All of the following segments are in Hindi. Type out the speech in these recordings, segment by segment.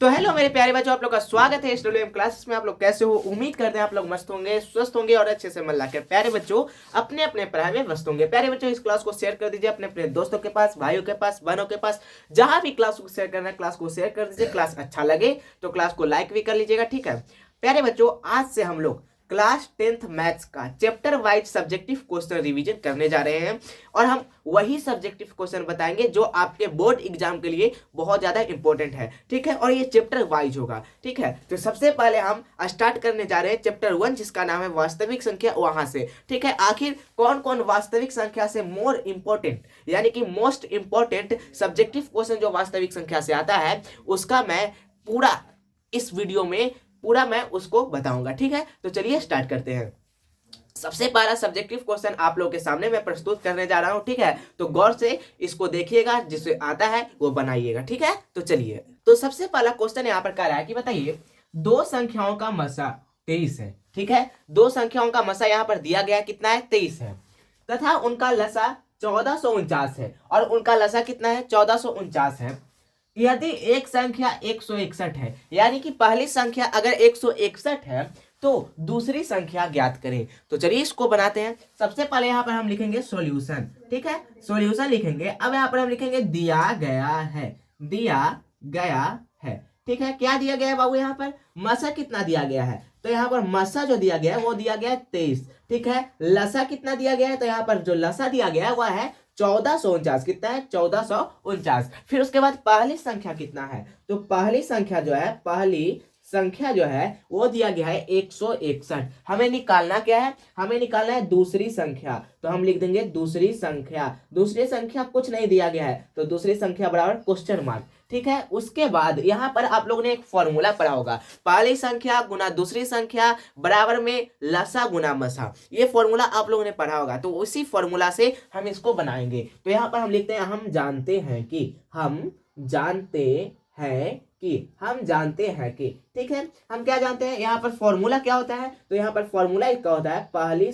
तो हेलो मेरे प्यारे बच्चों, आप लोग का स्वागत है इस डब्ल्यूएम क्लासेस में। आप लोग कैसे हो? उम्मीद करते हैं आप लोग मस्त होंगे, स्वस्थ होंगे और अच्छे से मन लाकर प्यारे बच्चों अपने अपने पढ़ाई में व्यस्त होंगे। प्यारे बच्चों, इस क्लास को शेयर कर दीजिए अपने अपने दोस्तों के पास, भाइयों के पास, बहनों के पास, जहां भी क्लास को शेयर करना है क्लास को शेयर कर दीजिए। क्लास अच्छा लगे तो क्लास को लाइक भी कर लीजिएगा, ठीक है प्यारे बच्चों। आज से हम लोग क्लास 10th मैथ्स का chapter wise subjective question revision करने जा रहे हैं और हम वही सब्जेक्टिव क्वेश्चन बताएंगे जो आपके बोर्ड एग्जाम के लिए बहुत ज्यादा इंपॉर्टेंट है, ठीक है। और ये चैप्टर वाइज होगा, ठीक है। तो सबसे पहले हम स्टार्ट करने जा रहे हैं चैप्टर 1 जिसका नाम है वास्तविक संख्या, वहां से, ठीक है। आखिर कौन कौन वास्तविक संख्या से मोर इंपॉर्टेंट यानी कि मोस्ट इंपॉर्टेंट सब्जेक्टिव क्वेश्चन जो वास्तविक संख्या से आता है उसका मैं पूरा इस वीडियो में पूरा मैं उसको बताऊंगा, ठीक है। तो चलिए स्टार्ट करते हैं। सबसे पहला सब्जेक्टिव क्वेश्चन आप लोगों के सामने मैं प्रस्तुत करने जा रहा हूं, ठीक है। तो गौर से इसको देखिएगा, जिसे आता है वो बनाइएगा, ठीक है। तो चलिए, तो सबसे पहला क्वेश्चन यहाँ पर कह रहा है कि बताइए दो संख्याओं का मसा 23 है, ठीक है। दो संख्याओं का मसा यहाँ पर दिया गया कितना है? 23 है, तथा उनका लसा 1449 है और उनका लसा कितना है? 1449 है। यदि एक संख्या 161 है, यानी कि पहली संख्या अगर 161 है तो दूसरी संख्या ज्ञात करें। तो चलिए इसको बनाते हैं। सबसे पहले यहां पर हम लिखेंगे सॉल्यूशन, ठीक है। सॉल्यूशन लिखेंगे। अब यहां पर हम लिखेंगे दिया गया है, दिया गया है, ठीक है। क्या दिया गया है बाबू? यहाँ पर मसा कितना दिया गया है? तो यहाँ पर मसा जो दिया गया है वो दिया गया है 23, ठीक है। लसा कितना दिया गया है? तो यहाँ पर जो लसा दिया गया है वह है 1449। कितना है? 1449। फिर उसके बाद पहली संख्या कितना है? तो पहली संख्या जो है, पहली संख्या जो है वो दिया गया है 161। हमें निकालना क्या है? हमें निकालना है दूसरी संख्या। तो हम लिख देंगे दूसरी संख्या। दूसरी संख्या कुछ नहीं दिया गया है तो दूसरी संख्या बराबर क्वेश्चन मार्क, ठीक है। उसके बाद यहां पर आप लोगों ने एक फॉर्मूला पढ़ा होगा, पहली संख्या गुना दूसरी संख्या बराबर में लसा गुना मसा। ये फॉर्मूला आप लोगों ने पढ़ा होगा, तो उसी फॉर्मूला से हम इसको बनाएंगे। तो यहां पर हम लिखते हैं हम जानते हैं कि, हम जानते हैं कि, हम जानते हैं कि, ठीक है। हम क्या जानते हैं? यहाँ पर फॉर्मूला क्या होता है? तो यहाँ पर फॉर्मूला क्या होता है? पहली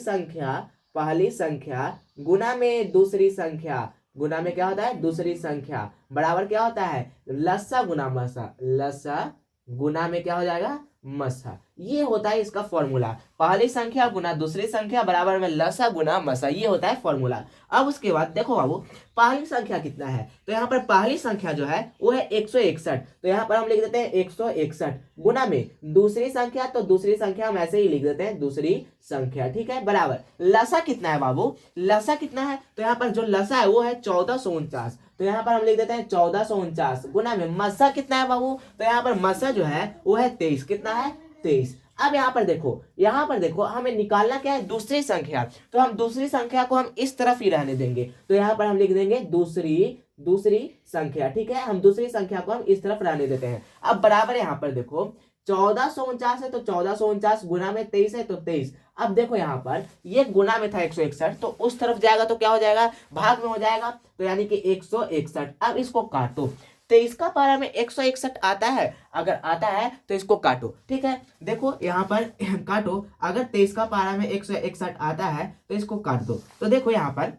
संख्या गुना में दूसरी संख्या, गुना में क्या होता है? दूसरी संख्या बराबर क्या होता है? लसा गुना मसा, लसा गुना में क्या हो जाएगा? मसा। ये होता है इसका फॉर्मूला। पहली संख्या गुना दूसरी संख्या बराबर में लसा गुना मसा, ये होता है फॉर्मूला। अब उसके बाद देखो बाबू, पहली संख्या कितना है? तो यहाँ पर पहली संख्या जो है वो है 161। तो यहाँ पर हम लिख देते हैं 161 गुना में दूसरी संख्या, तो दूसरी संख्या हम ऐसे ही लिख देते हैं दूसरी संख्या, ठीक है, बराबर लसा कितना है बाबू? लसा कितना है? तो यहाँ पर जो लसा है वो है 1449। तो यहाँ पर हम लिख देते हैं 1449 गुना में मसा कितना है बाबू? तो यहाँ पर मसा जो है वो है 23। कितना है? 23। अब यहाँ पर देखो, यहाँ पर देखो, हमें निकालना क्या है? दूसरी संख्या। तो हम दूसरी संख्या को हम इस तरफ ही रहने देंगे। तो यहाँ पर हम लिख देंगे दूसरी संख्या, ठीक है। हम दूसरी संख्या को हम इस तरफ रहने देते हैं। अब बराबर यहाँ पर देखो 1449 है तो 1449 गुना में 23 है तो 23। अब देखो यहाँ पर ये गुना में था 161, तो उस तरफ जाएगा तो क्या हो जाएगा? भाग में हो जाएगा, तो यानी कि 161। अब इसको काटो। 23 का पारा में 161 आता है? अगर आता है तो इसको काटो, ठीक है। देखो यहाँ पर काटो, अगर 23 का पारा में 161 आता है तो इसको काट दो। तो देखो यहाँ पर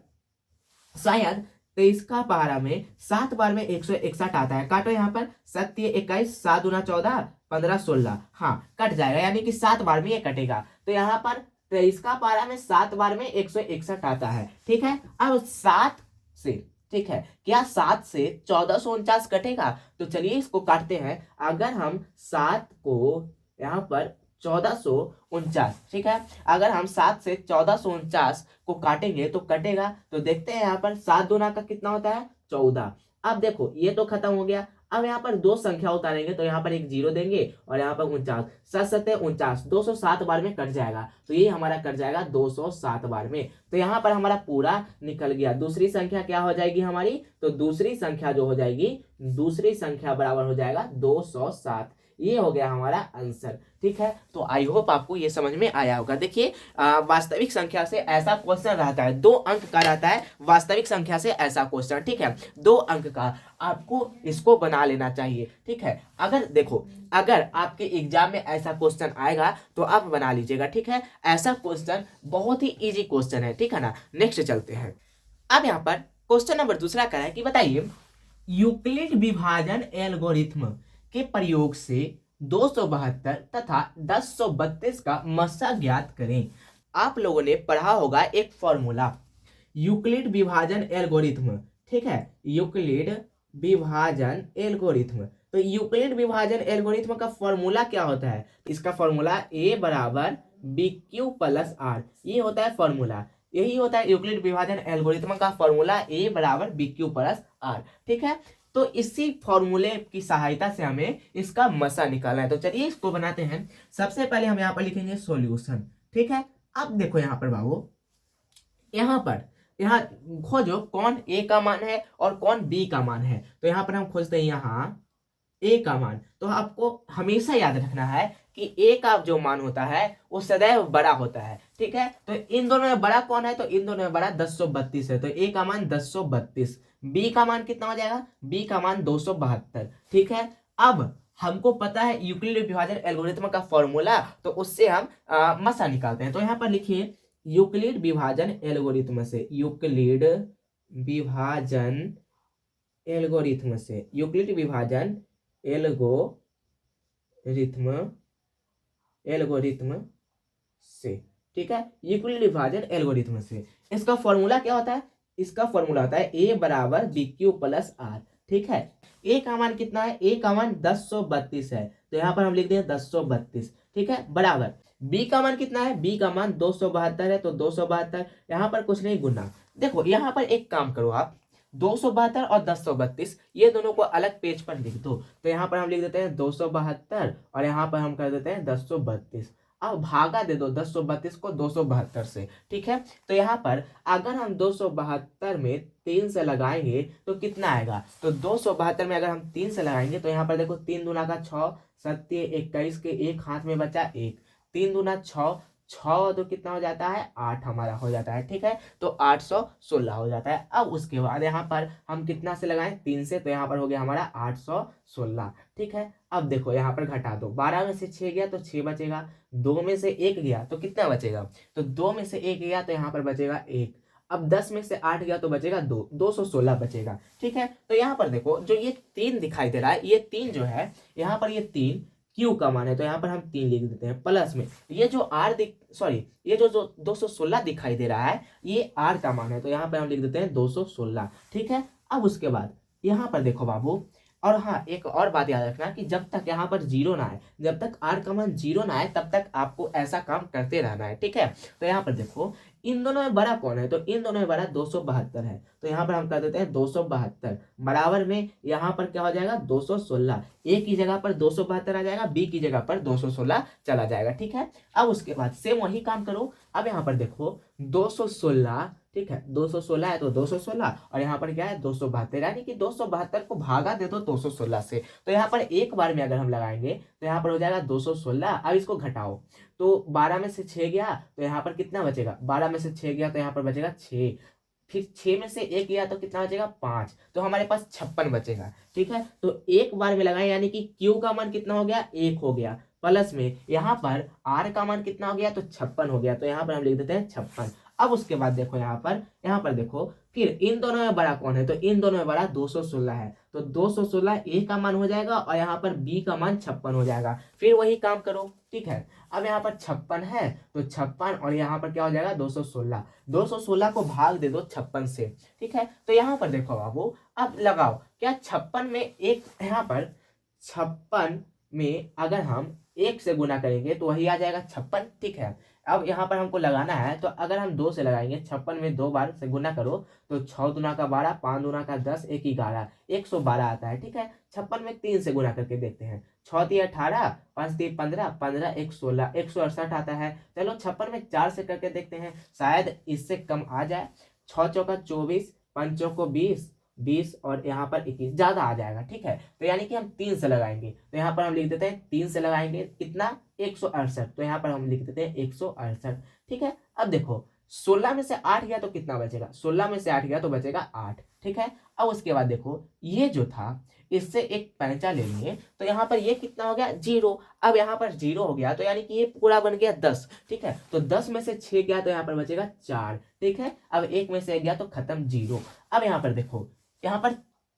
शायद 23 का पारा में 7 बार में 161 आता है। काटो यहाँ पर, 7 21, 7 दूना 14, 15 16, हाँ कट जाएगा, यानी कि 7 बार में ये कटेगा। तो यहाँ पर 23 का पारा में 7 बार में 161 आता है, ठीक है। अब 7 से, ठीक है, क्या 7 से 1449 कटेगा? तो चलिए इसको काटते हैं। अगर हम 7 को यहाँ पर 1449, ठीक है, अगर हम 7 से 1449 को काटेंगे तो कटेगा। तो देखते हैं यहाँ पर 7 दूना का कितना होता है? 14। अब देखो ये तो खत्म हो गया। अब यहाँ पर दो संख्या उतारेंगे तो यहाँ पर एक जीरो देंगे और यहाँ पर 49, 7 7 49, 207 बार में कट जाएगा। तो ये हमारा कट जाएगा 207 बार में। तो यहाँ पर हमारा पूरा निकल गया। दूसरी संख्या क्या हो जाएगी हमारी? तो दूसरी संख्या जो हो जाएगी, दूसरी संख्या बराबर हो जाएगा 207। ये हो गया हमारा आंसर, ठीक है। तो आई होप आपको ये समझ में आया होगा। देखिए वास्तविक संख्या से ऐसा क्वेश्चन रहता है, 2 अंक का रहता है वास्तविक संख्या से ऐसा क्वेश्चन, ठीक है, 2 अंक का। आपको इसको बना लेना चाहिए, ठीक है। अगर देखो, अगर आपके एग्जाम में ऐसा क्वेश्चन आएगा तो आप बना लीजिएगा, ठीक है। ऐसा क्वेश्चन बहुत ही इजी क्वेश्चन है, ठीक है ना। नेक्स्ट चलते हैं। अब यहाँ पर क्वेश्चन नंबर दूसरा क्या है कि बताइए यूक्लिड विभाजन एल्गोरिथ्म के प्रयोग से 272 तथा 1032 का मस्सा ज्ञात करें। आप लोगों ने पढ़ा होगा एक फॉर्मूला, यूक्लिड विभाजन एल्गोरिथ्म, ठीक है, यूक्लिड विभाजन एल्गोरिथ्म। तो यूक्लिड विभाजन एल्गोरिथ्म का फॉर्मूला क्या होता है? इसका फॉर्मूला a बराबर बी क्यू प्लस आर, ये होता है फॉर्मूला। यही होता है यूक्लिड विभाजन एल्गोरिथ्म का फॉर्मूला, a बराबर बी क्यू प्लस आर, ठीक है। तो इसी फॉर्मूले की सहायता से हमें इसका मसा निकालना है। तो चलिए इसको बनाते हैं। सबसे पहले हम यहाँ पर लिखेंगे सॉल्यूशन, ठीक है। अब देखो यहाँ पर बाबू, यहाँ खोजो कौन ए का मान है और कौन बी का मान है। तो यहाँ पर हम खोजते हैं यहाँ ए का मान। तो आपको हमेशा याद रखना है कि ए का जो मान होता है वो सदैव बड़ा होता है, ठीक है। तो इन दोनों में बड़ा कौन है? तो इन दोनों में बड़ा 1032 है। तो ए का मान 1032, बी का मान कितना हो जाएगा? बी का मान 272, ठीक है। अब हमको पता है यूक्लिड विभाजन एल्गोरिथ्म का फॉर्मूला, तो उससे हम मसा निकालते हैं। तो यहाँ पर लिखिए यूक्लिड विभाजन एल्गोरिथ्म से, यूक्लिड विभाजन एल्गोरिथ्म से, यूक्लिड विभाजन एल्गोरिथ्म से, ठीक है, यूक्लिड विभाजन एल्गोरिथ्म से। इसका फॉर्मूला क्या होता है? इसका फॉर्मूला होता है a बराबर बी क्यू प्लस आर, ठीक है। a का मान कितना है? a का मान 1032 है। तो यहाँ पर हम लिख दें 1032, ठीक है, बराबर b का मान कितना है? b का मान 272 है। तो 272, यहाँ पर कुछ नहीं गुना। देखो यहाँ पर एक काम करो आप, 272 और 1032 ये दोनों को अलग पेज पर लिख दो। तो यहाँ पर हम लिख देते हैं 272 और यहाँ पर हम कर देते हैं 1032। अब भागा दे दो 1032 को 272 से, ठीक है। तो यहाँ पर अगर हम 272 में 3 से लगाएंगे तो कितना आएगा? तो 272 में अगर हम 3 से लगाएंगे तो यहाँ पर देखो 3 दूना का 6, 7 21 के एक हाथ में बचा 1, 3 दूना 6, 6 तो कितना हो जाता है? 8 हमारा हो जाता है, ठीक है। तो 816 हो जाता है। अब उसके बाद यहाँ पर हम कितना से लगाएं? 3 से। तो यहाँ पर हो गया हमारा 816, ठीक है। अब देखो यहाँ पर घटा दो, 12 में से 6 गया तो 6 बचेगा, 2 में से 1 गया तो कितना बचेगा? तो 2 में से 1 गया तो यहाँ पर बचेगा 1। अब 10 में से 8 गया तो बचेगा 2, 216 बचेगा, ठीक है। तो यहाँ पर देखो जो ये 3 दिखाई दे रहा है, ये 3 जो है यहाँ पर, ये 3 क्यू का मान है। तो यहाँ पर हम 3 लिख देते हैं प्लस में ये जो ये जो 216 दिखाई दे रहा है ये आर का मान है। तो यहाँ पर हम लिख देते हैं 216, ठीक है। अब उसके बाद यहाँ पर देखो बाबू, और हाँ एक और बात याद रखना कि जब तक यहाँ पर जीरो ना आए, जब तक आर का मान जीरो ना आए तब तक आपको ऐसा काम करते रहना है, ठीक है। तो यहाँ पर देखो इन दोनों में बड़ा कौन है? तो इन दोनों में बड़ा 272 है। तो यहाँ पर हम कर देते हैं 272 बराबर में यहाँ पर क्या हो जाएगा? 216। ए की जगह पर 272 आ जाएगा, बी की जगह पर 216 चला जाएगा, ठीक है। अब उसके बाद सेम वही काम करो। अब यहाँ पर देखो 216, ठीक है, 216 है तो 216 और यहाँ पर क्या है? 272, यानी कि 272 को भागा दे दो 216 से। तो यहाँ पर एक बार में अगर हम लगाएंगे तो यहाँ पर हो जाएगा 216। अब इसको घटाओ, तो 12 में से 6 गया तो यहाँ पर कितना बचेगा? 12 में से 6 गया तो यहाँ पर बचेगा 6, फिर 6 में से 1 गया तो कितना बचेगा? 5। तो हमारे पास 56 बचेगा, ठीक है। तो एक बार में लगाए, यानी कि Q का मान कितना हो गया? 1 हो गया, प्लस में यहाँ पर R का मान कितना हो गया? तो 56 हो गया। तो यहाँ पर हम लिख देते हैं 56। अब उसके बाद देखो यहाँ पर देखो फिर इन दोनों में बड़ा कौन है? तो इन दोनों में बड़ा 216 है। तो 216 ए का मान हो जाएगा और यहाँ पर बी का मान 56 हो जाएगा। फिर वही काम करो, ठीक है। अब यहाँ पर 56 है तो 56 और यहाँ पर क्या हो जाएगा? 216। 216 को भाग दे दो 56 से, ठीक है। तो यहाँ पर देखो बाबू, अब लगाओ क्या 56 में एक, यहाँ पर 56 में अगर हम 1 से गुना करेंगे तो वही आ जाएगा 56, ठीक है। अब यहाँ पर हमको लगाना है, तो अगर हम 2 से लगाएंगे, 56 में 2 बार से गुना करो तो 6 दूना का 12, 5 दूना का 10, 1 11, 112 आता है, ठीक है। 56 में 3 से गुना करके देखते हैं, 6 3 18, 5 3 15, 15 1 16, 168 आता है। चलो 56 में 4 से करके देखते हैं, शायद इससे कम आ जाए। 6 चौका 24, 5 चौको 20, 20 और यहाँ पर 21 ज्यादा आ जाएगा, ठीक है। तो यानी कि हम 3 से लगाएंगे। तो यहाँ पर हम लिख देते हैं 3 से लगाएंगे कितना? 168। तो यहाँ पर हम लिख देते हैं 168, ठीक है। अब देखो 16 में से 8 गया तो कितना बचेगा? 16 में से 8 गया तो बचेगा 8, ठीक है। अब उसके बाद देखो ये जो था इससे एक पैंचा ले लिए, तो यहाँ पर ये कितना हो गया? 0। अब यहाँ पर 0 हो गया तो यानी कि ये पूरा बन गया 10, ठीक है। तो 10 में से 6 गया तो यहाँ पर बचेगा 4, ठीक है। अब 1 में से 1 गया तो खत्म, 0। अब यहाँ पर देखो यहाँ पर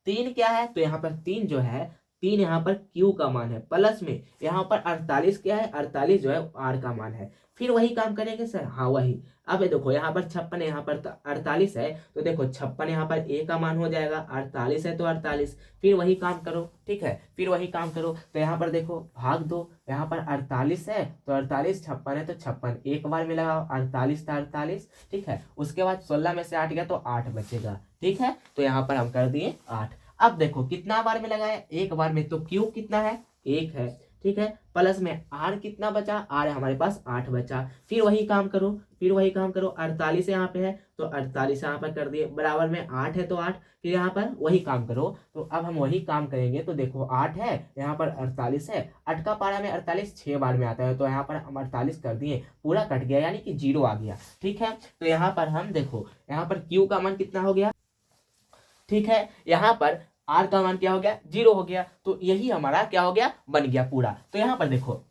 3 क्या है? तो यहाँ पर 3 जो है 3 यहाँ पर Q का मान है, प्लस में यहाँ पर 48 क्या है, 48 जो है R का मान है। फिर वही काम करेंगे सर, हाँ वही। अब ये देखो यहाँ पर 56 है, यहाँ पर 48 है, तो देखो 56 यहाँ पर A का मान हो जाएगा, 48 है तो 48। फिर वही काम करो, ठीक है, फिर वही काम करो, तो यहाँ पर देखो भाग दो, यहाँ पर 48 है तो 48, 56 है तो 56, एक बार में लगाओ, 48 था 48, ठीक है। उसके बाद 16 में से 8 गया तो 8 बचेगा, ठीक है। तो यहाँ पर हम कर दिए 8। अब देखो कितना बार में लगाया, एक बार में, तो Q कितना है, 1 है, ठीक है। प्लस में R कितना बचा, R हमारे पास 8 बचा। फिर वही काम करो, फिर वही काम करो, 48 यहाँ पे है तो 48 यहाँ पर कर दिए, बराबर में 8 है तो 8। फिर यहाँ पर वही काम करो, तो अब हम वही काम करेंगे, तो देखो 8 है, यहाँ पर 48 है, 8 का पारा में 48 6 बार में आता है, तो यहाँ पर हम 48 कर दिए, पूरा कट गया यानी कि 0 आ गया, ठीक है। तो यहाँ पर हम देखो, यहाँ पर Q का मान कितना हो गया, ठीक है, यहाँ पर R का मान क्या हो गया, 0 हो गया। तो यही हमारा क्या हो गया, बन गया पूरा। तो यहाँ पर देखो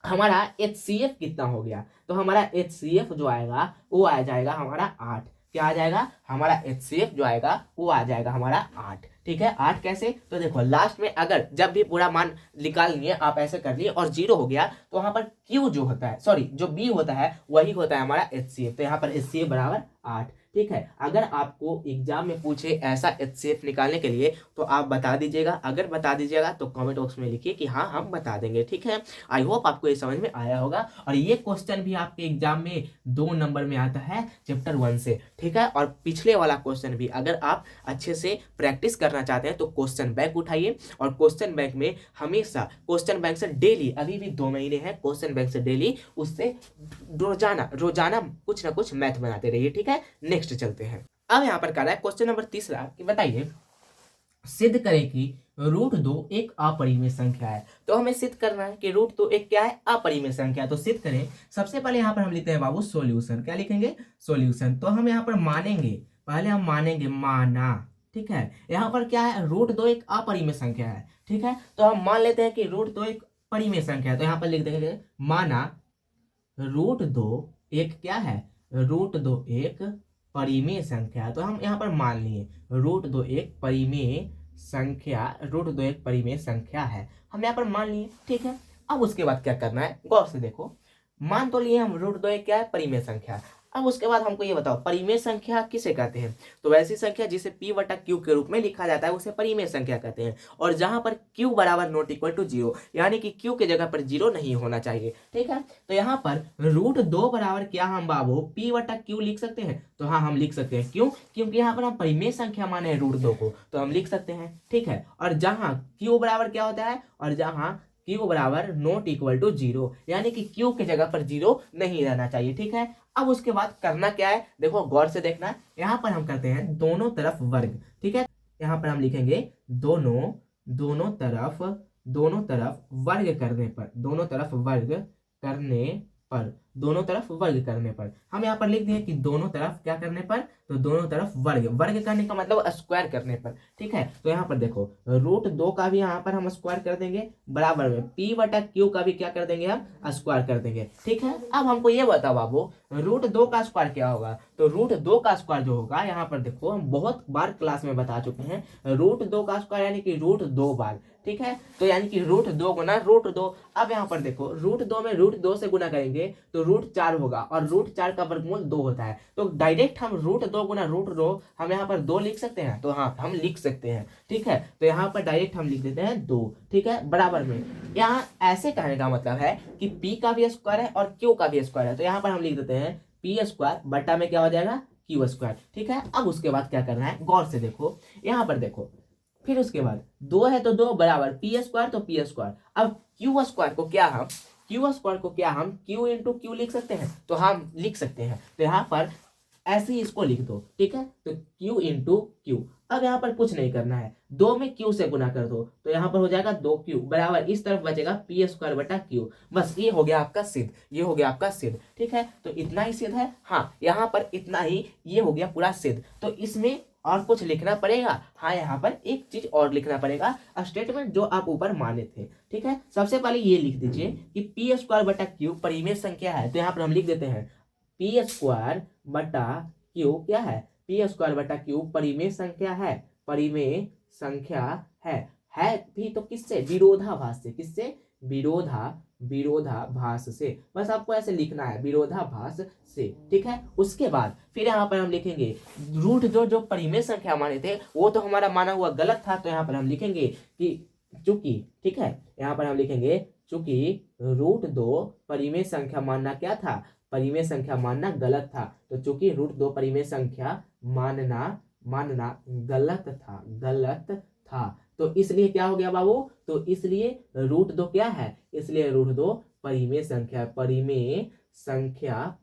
हमारा HCF कितना हो गया, तो हमारा HCF जो आएगा वो आ जाएगा हमारा 8। क्या आ जाएगा, हमारा HCF जो आएगा वो आ जाएगा हमारा 8, ठीक है। 8 कैसे, तो देखो लास्ट में अगर जब भी पूरा मान निकाल लिए आप ऐसे कर लिए और 0 हो गया, तो वहां पर Q जो होता है, सॉरी जो B होता है वही होता है हमारा HCF। तो यहाँ पर HCF बराबर 8, ठीक है। अगर आपको एग्जाम में पूछे ऐसा HCF निकालने के लिए तो आप बता दीजिएगा, अगर बता दीजिएगा तो कमेंट बॉक्स में लिखिए कि हाँ हम बता देंगे, ठीक है। आई होप आपको ये समझ में आया होगा। और ये क्वेश्चन भी आपके एग्जाम में 2 नंबर में आता है चैप्टर 1 से, ठीक है। और पिछले वाला क्वेश्चन भी अगर आप अच्छे से प्रैक्टिस करना चाहते हैं तो क्वेश्चन बैंक उठाइए, और क्वेश्चन बैंक में हमेशा क्वेश्चन बैंक से डेली, अभी भी 2 महीने हैं क्वेश्चन बैंक से डेली, उससे रोजाना रोजाना कुछ ना कुछ मैथ बनाते रहिए, ठीक है। नेक्स्ट चलते हैं। अब यहाँ पर कह रहा है क्वेश्चन नंबर 3 कि बताइए सिद्ध करें कि √2 एक अपरिमेय संख्या है। तो हमें सिद्ध करना है कि √2 एक क्या है, अपरिमेय संख्या। तो सिद्ध करें, सबसे पहले यहाँ पर हम लिखते हैं बाबू सॉल्यूशन। क्या लिखेंगे, सॉल्यूशन। तो हम यहाँ पर मानेंगे, पहले हम मानेंगे, माना, ठीक है। यहाँ पर क्या है, √2 एक अपरिमेय संख्या है, ठीक है। तो हम मान लेते हैं कि √2 एक परिमेय संख्या है। तो यहाँ पर लिख देंगे माना √2 एक क्या है, √2 एक परिमेय संख्या। तो हम यहाँ पर मान लिए √2 एक परिमेय संख्या, √2 एक परिमेय संख्या है, हम यहाँ पर मान लिए, ठीक है। अब उसके बाद क्या करना है, गौर से देखो, मान तो लिए हम √2 एक क्या है, परिमेय संख्या। अब उसके बाद हमको ये बताओ परिमेय संख्या किसे कहते हैं। तो वैसी संख्या जिसे P/Q के रूप में लिखा जाता है उसे परिमेय संख्या कहते हैं, और जहां पर Q बराबर नॉट इक्वल टू 0, यानी कि Q के जगह पर 0 नहीं होना चाहिए, ठीक है। तो यहाँ पर √2 बराबर क्या हम बाबू P/Q लिख सकते हैं। तो हाँ हम लिख सकते हैं, क्यों, क्योंकि यहाँ पर हम परिमेय संख्या माने हैं √2 को, तो हम लिख सकते हैं, ठीक है। और जहां Q बराबर क्या होता है, और जहां Q बराबर नॉट इक्वल टू 0, यानी कि Q के जगह पर 0 नहीं रहना चाहिए, ठीक है। अब उसके बाद करना क्या है, देखो गौर से देखना, यहाँ पर हम करते हैं दोनों तरफ वर्ग, ठीक है। यहाँ पर हम लिखेंगे दोनों तरफ वर्ग करने पर, दोनों तरफ वर्ग करने पर, दोनों तरफ वर्ग करने पर, हम यहाँ पर लिख दिए कि दोनों तरफ क्या करने पर, तो दोनों तरफ वर्ग, वर्ग करने का मतलब स्क्वायर करने पर, ठीक है। तो यहाँ पर देखो √2 का भी यहाँ पर हम स्क्वायर कर देंगे, बराबर में P/Q का भी क्या कर देंगे, हम स्क्वायर कर देंगे, ठीक है। अब हमको ये बताओ बाबू √2 का स्क्वायर क्या होगा। तो √2 का स्क्वायर जो होगा, यहाँ पर देखो हम बहुत बार क्लास में बता चुके हैं, √2 का स्क्वायर यानी कि √2 बार, ठीक है। तो यानी कि √2 गुना √2। अब यहाँ पर देखो √2 में √2 से गुना करेंगे तो √4 होगा, और √4 का वर्गमूल 2 होता है। तो डायरेक्ट हम √2 गुना √2 हम यहाँ पर 2 लिख सकते हैं। तो हाँ हम लिख सकते हैं, ठीक है। तो यहाँ पर डायरेक्ट हम लिख देते हैं 2, ठीक है, बराबर में। यहाँ ऐसे कहने का मतलब है कि P का भी स्क्वायर है और Q का भी स्क्वायर है। तो यहाँ पर हम लिख देते हैं P² बटा में क्या हो जाएगा, Q², ठीक है। अब उसके बाद क्या करना है, गौर से देखो, यहाँ पर देखो, फिर उसके बाद 2 है तो 2 बराबर P² तो P²। अब Q² को क्या हम Q इंटू Q लिख सकते हैं। तो हम लिख सकते हैं, तो यहाँ पर ऐसे ही इसको लिख दो, ठीक है। तो Q इंटू Q। अब यहाँ पर कुछ नहीं करना है, 2 में Q से गुना कर दो, तो यहाँ पर हो जाएगा 2Q बराबर, इस तरफ बचेगा P² बटा Q। बस ये हो गया आपका सिद्ध, ये हो गया आपका सिद्ध, ठीक है। तो इतना ही सिद्ध है, हाँ यहाँ पर इतना ही, ये हो गया पूरा सिद्ध। तो इसमें और कुछ लिखना पड़ेगा, हाँ यहाँ पर एक चीज और लिखना पड़ेगा, स्टेटमेंट जो आप ऊपर माने थे, ठीक है। सबसे पहले ये लिख दीजिए कि P² बटा Q परिमेय संख्या है। तो यहाँ पर हम लिख देते हैं P² बटा Q क्या है, P² बटा Q परिमेय संख्या है, परिमेय संख्या है भी तो किससे, विरोधाभास से। किससे, विरोधाभास से। बस आपको ऐसे लिखना है, विरोधाभास से, ठीक है। उसके बाद फिर यहाँ पर हम लिखेंगे रूट जो परिमेय संख्या माने थे वो तो हमारा माना हुआ गलत था, तो यहाँ पर हम लिखेंगे कि चूंकि, ठीक है, यहाँ पर हम लिखेंगे चूंकि √2 परिमेय संख्या मानना क्या था, परिमेय संख्या मानना गलत था। तो चूंकि √2 परिमेय संख्या मानना गलत था, तो इसलिए क्या हो गया बाबू, तो इसलिए √2 क्या है, इसलिए √2 परिमेय संख्या,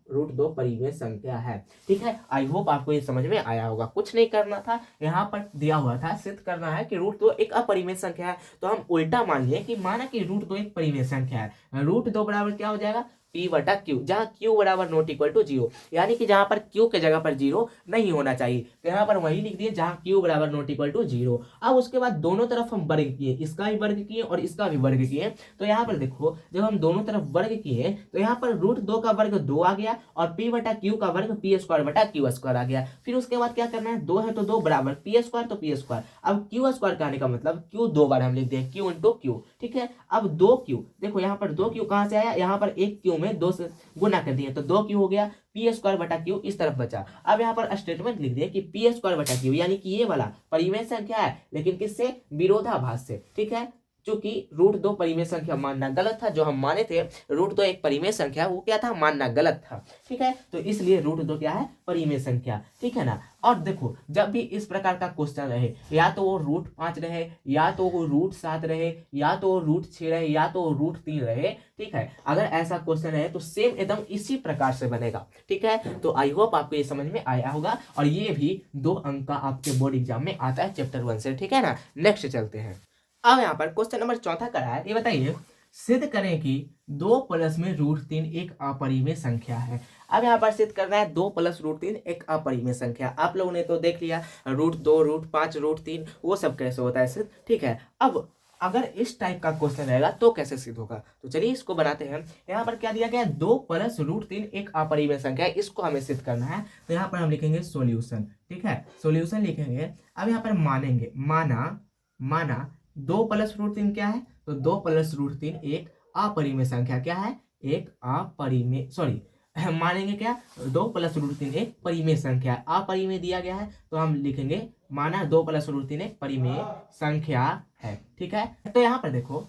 √2 परिमेय संख्या है, ठीक है। आई होप आपको ये समझ में आया होगा। कुछ नहीं करना था, यहाँ पर दिया हुआ था सिद्ध करना है कि √2 एक अपरिमेय संख्या है, तो हम उल्टा मान लिए कि माना कि √2 एक परिमेय संख्या है, √2 बराबर क्या हो जाएगा, P/Q, जहाँ Q बराबर नॉट इक्वल टू 0, यानी कि जहां पर Q के जगह पर 0 नहीं होना चाहिए, तो यहाँ पर वही लिख दिए जहाँ Q बराबर नॉट इक्वल टू 0। अब उसके बाद दोनों तरफ हम वर्ग किए, इसका भी वर्ग किए और इसका भी वर्ग किए, तो यहाँ पर देखो जब हम दोनों तरफ वर्ग किए तो यहाँ पर √2 का वर्ग 2 आ गया और P/Q का वर्ग P²/Q² आ गया। फिर उसके बाद क्या करना है, 2 है तो 2 बराबर P² तो P², अब Q² कहने का मतलब Q 2 बार हम लिख दें, Q × Q, ठीक है। अब 2Q, देखो यहाँ पर 2Q कहाँ से आया, यहाँ पर एक Q में 2 से गुना कर दिए तो 2Q हो गया, P²/Q इस तरफ बचा। अब यहाँ पर स्टेटमेंट लिख दिए कि P²/Q यानी कि ये वाला परिमेय संख्या है, लेकिन किससे, विरोधाभास से, ठीक है। चूंकि √2 परिमेय संख्या मानना गलत था, जो हम माने थे √2 एक परिमेय संख्या, वो क्या था, मानना गलत था, ठीक है। तो इसलिए √2 क्या है, परिमेय संख्या, ठीक है ना। और देखो जब भी इस प्रकार का क्वेश्चन रहे, या तो वो √5 रहे, या तो वो √7 रहे, या तो वो √6 रहे, या तो वो √3 रहे, ठीक है, अगर ऐसा क्वेश्चन रहे तो सेम एकदम इसी प्रकार से बनेगा, ठीक है। तो आई होप आपको ये समझ में आया होगा, और ये भी 2 अंक का आपके बोर्ड एग्जाम में आता है चैप्टर 1 से, ठीक है ना। नेक्स्ट चलते हैं। अब यहाँ पर क्वेश्चन नंबर 4 करा है, ये बताइए, सिद्ध करें कि 2 प्लस में √3 एक अपरिमेय संख्या है। अब यहाँ पर सिद्ध करना है 2 + √3 एक अपरिमेय संख्या। आप लोगों ने तो देख लिया √2 √5 √3 वो सब कैसे होता है सिद्ध, ठीक है। अब अगर इस टाइप का क्वेश्चन रहेगा तो कैसे सिद्ध होगा, तो चलिए इसको बनाते हैं। यहाँ पर क्या दिया गया है, 2 + √3 एक अपरिमेय संख्या है, इसको हमें सिद्ध करना है। तो यहाँ पर हम लिखेंगे सॉल्यूशन, ठीक है, सॉल्यूशन लिखेंगे। अब यहाँ पर मानेंगे, माना 2 + √3 क्या है, तो 2 + √3 एक अपरिमेय संख्या, क्या है, एक अपरिमेय, सॉरी मानेंगे क्या, 2 + √3 एक परिमेय संख्या, अपरिमेय दिया गया है तो हम लिखेंगे माना 2 + √3 एक परिमेय संख्या है, ठीक है। तो यहाँ पर देखो,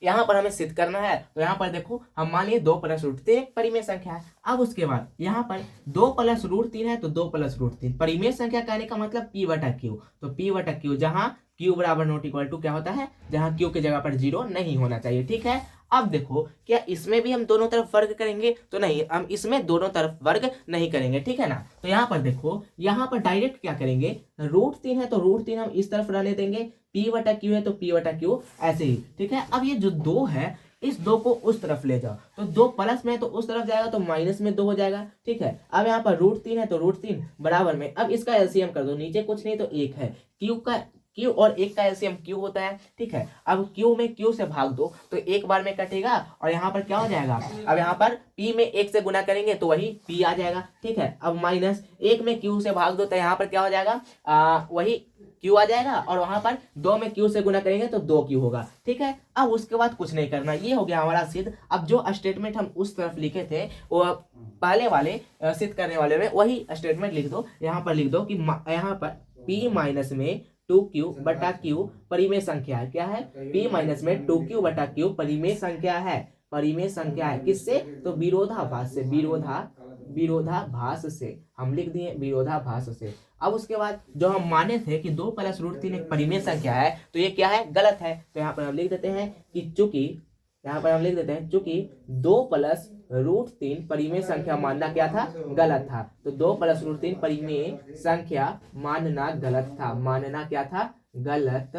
यहाँ पर हमें सिद्ध करना है, तो यहाँ पर देखो हम मान लिए 2 + √3 एक परिमेय संख्या है। अब उसके बाद यहाँ पर 2 + √3 है तो 2 + √3 परिमेय संख्या कहने का मतलब P/Q, तो P/Q जहाँ Q बराबर नॉट इक्वल टू क्या होता है, जहाँ Q के जगह पर 0 नहीं होना चाहिए, ठीक है। अब देखो क्या इसमें भी हम दोनों तरफ वर्ग करेंगे, तो नहीं, हम इसमें दोनों तरफ वर्ग नहीं करेंगे, ठीक है ना। तो यहाँ पर देखो, यहाँ पर डायरेक्ट क्या करेंगे, √3 है तो √3 हम इस तरफ रहने देंगे, P/Q है तो P/Q ऐसे ही, ठीक है। अब ये जो 2 है, इस 2 को उस तरफ ले जाओ, तो 2 प्लस में तो उस तरफ जाएगा तो माइनस में 2 हो जाएगा, ठीक है। अब यहाँ पर √3 है तो √3 बराबर में, अब इसका एलसीएम कर दो, नीचे कुछ नहीं तो 1 है, Q और 1 का एलसीएम Q होता है, ठीक है। अब Q में Q से भाग दो तो एक बार में कटेगा, और यहाँ पर क्या हो जाएगा, अब यहाँ पर P में 1 से गुना करेंगे तो वही P आ जाएगा, ठीक है। अब -1 में Q से भाग दो तो यहाँ पर क्या हो जाएगा, वही Q आ जाएगा, और वहां पर 2 में Q से गुना करेंगे तो 2Q होगा, ठीक है। अब उसके बाद कुछ नहीं करना, ये हो गया हमारा सिद्ध। अब जो स्टेटमेंट हम उस तरफ लिखे थे वो पहले वाले सिद्ध करने वाले में वही स्टेटमेंट लिख दो, यहाँ पर लिख दो कि यहाँ पर P माइनस में 2Q/Q परिमेय संख्या है, क्या है, P माइनस में 2Q/Q परिमेय संख्या है, परिमेय संख्या है, किससे, तो विरोधाभास से, विरोधाभास से हम लिख दिए, विरोधाभास से। अब उसके बाद जो हम माने थे कि 2 + √3 एक परिमेय संख्या है, तो ये क्या है, गलत है। तो यहाँ पर हम लिख देते हैं कि चूंकि, यहाँ पर हम लिख देते हैं चूंकि 2 + √3 परिमेय संख्या मानना क्या था, गलत था। तो 2 + √3 परिमेय संख्या मानना गलत था, मानना क्या था, गलत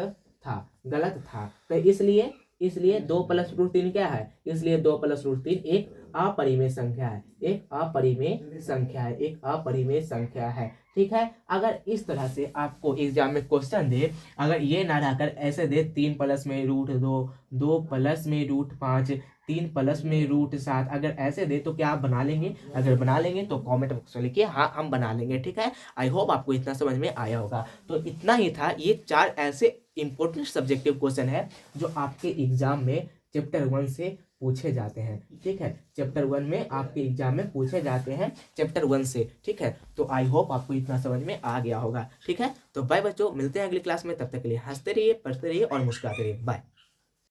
था। तो इसलिए 2 + √3 क्या है, इसलिए 2 + √3 एक अपरिमेय संख्या है, एक अपरिमेय संख्या है, एक अपरिमेय संख्या है। ठीक है, अगर इस तरह से आपको एग्जाम में क्वेश्चन दे, अगर ये ना रहकर ऐसे दे 3 प्लस में रूट 2, 2 प्लस में रूट 5, 3 प्लस में रूट 7, अगर ऐसे दे तो क्या आप बना लेंगे? अगर बना लेंगे तो कमेंट बॉक्स में लिखिए हाँ हम बना लेंगे। ठीक है, आई होप आपको इतना समझ में आया होगा। तो इतना ही था, ये 4 ऐसे इंपॉर्टेंट सब्जेक्टिव क्वेश्चन है जो आपके एग्जाम में चैप्टर 1 से पूछे जाते हैं। ठीक है, चैप्टर 1 में आपके एग्जाम में पूछे जाते हैं चैप्टर 1 से। ठीक है, तो आई होप आपको इतना समझ में आ गया होगा। ठीक है, तो बाय बच्चों, मिलते हैं अगली क्लास में, तब तक के लिए हंसते रहिए, पढ़ते रहिए और मुस्कुराते रहिए। बाय।